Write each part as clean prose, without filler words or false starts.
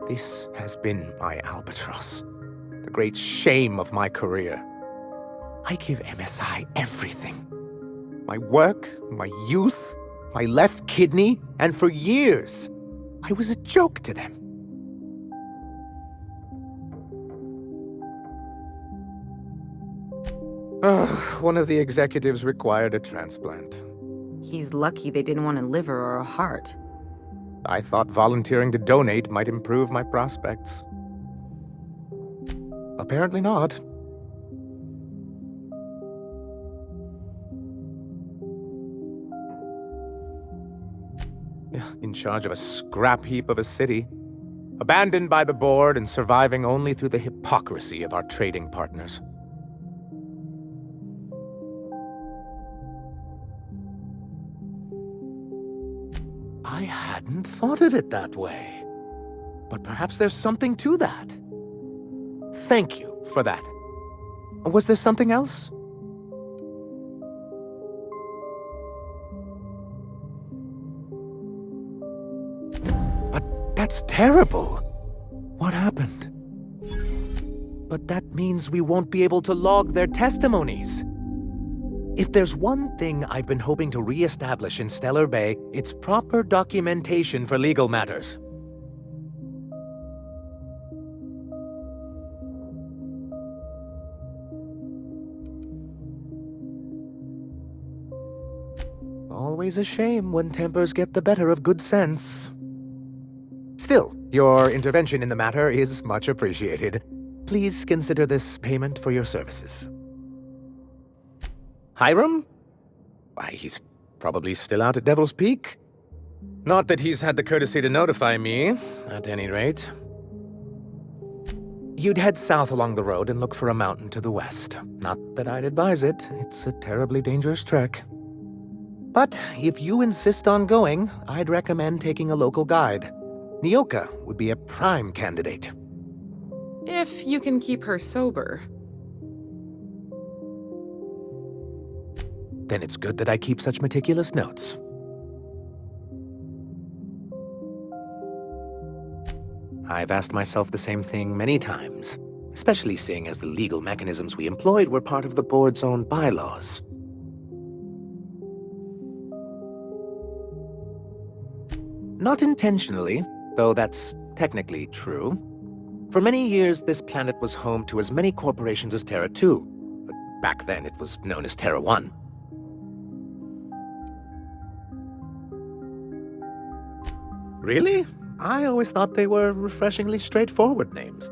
This has been my albatross, the great shame of my career. I give MSI everything. My work, my youth, my left kidney, and for years, I was a joke to them. One of the executives required a transplant. He's lucky they didn't want a liver or a heart. I thought volunteering to donate might improve my prospects. Apparently not. In charge of a scrap heap of a city, abandoned by the board and surviving only through the hypocrisy of our trading partners. I hadn't thought of it that way. But perhaps there's something to that. Thank you for that. Was there something else? But that's terrible. What happened? But that means we won't be able to log their testimonies. If there's one thing I've been hoping to re-establish in Stellar Bay, it's proper documentation for legal matters. Always a shame when tempers get the better of good sense. Still, your intervention in the matter is much appreciated. Please consider this payment for your services. Hiram? Why, he's probably still out at Devil's Peak. Not that he's had the courtesy to notify me, at any rate. You'd head south along the road and look for a mountain to the west. Not that I'd advise it. It's a terribly dangerous trek. But if you insist on going, I'd recommend taking a local guide. Nyoka would be a prime candidate. If you can keep her sober. Then it's good that I keep such meticulous notes. I've asked myself the same thing many times, especially seeing as the legal mechanisms we employed were part of the board's own bylaws. Not intentionally, though that's technically true. For many years, this planet was home to as many corporations as Terra 2, but back then it was known as Terra 1. Really? I always thought they were refreshingly straightforward names.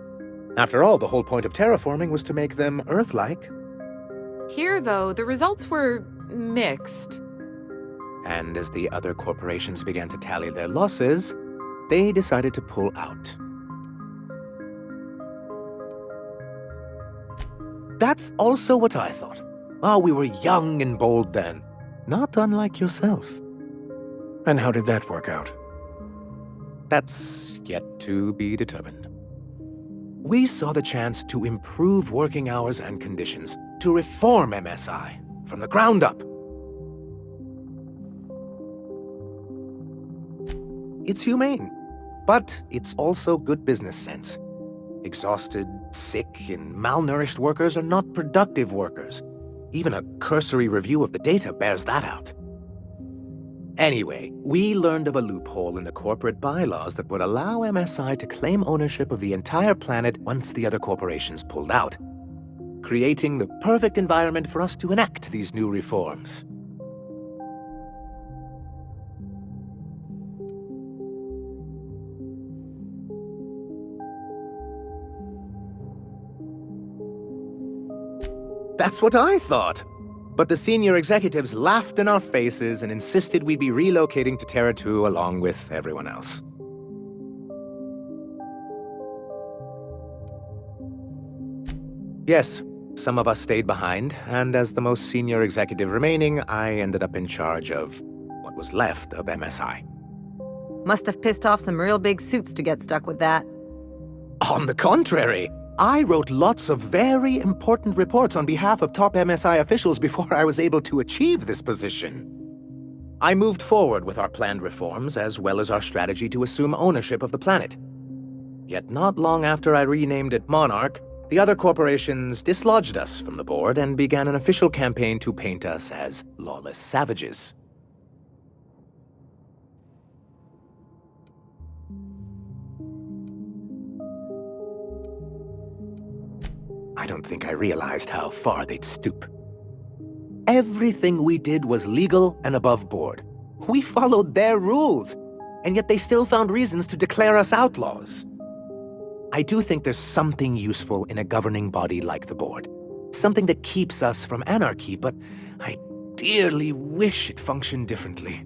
After all, the whole point of terraforming was to make them Earth-like. Here, though, the results were mixed. And as the other corporations began to tally their losses, they decided to pull out. That's also what I thought. Oh, we were young and bold then. Not unlike yourself. And how did that work out? That's yet to be determined. We saw the chance to improve working hours and conditions, to reform MSI from the ground up. It's humane, but it's also good business sense. Exhausted, sick, and malnourished workers are not productive workers. Even a cursory review of the data bears that out. Anyway, we learned of a loophole in the corporate bylaws that would allow MSI to claim ownership of the entire planet once the other corporations pulled out, creating the perfect environment for us to enact these new reforms. That's what I thought. But the senior executives laughed in our faces and insisted we'd be relocating to Terra 2 along with everyone else. Yes, some of us stayed behind, and as the most senior executive remaining, I ended up in charge of what was left of MSI. Must have pissed off some real big suits to get stuck with that. On the contrary, I wrote lots of very important reports on behalf of top MSI officials before I was able to achieve this position. I moved forward with our planned reforms as well as our strategy to assume ownership of the planet. Yet not long after I renamed it Monarch, the other corporations dislodged us from the board and began an official campaign to paint us as lawless savages. I don't think I realized how far they'd stoop. Everything we did was legal and above board. We followed their rules, and yet they still found reasons to declare us outlaws. I do think there's something useful in a governing body like the board. Something that keeps us from anarchy, but I dearly wish it functioned differently.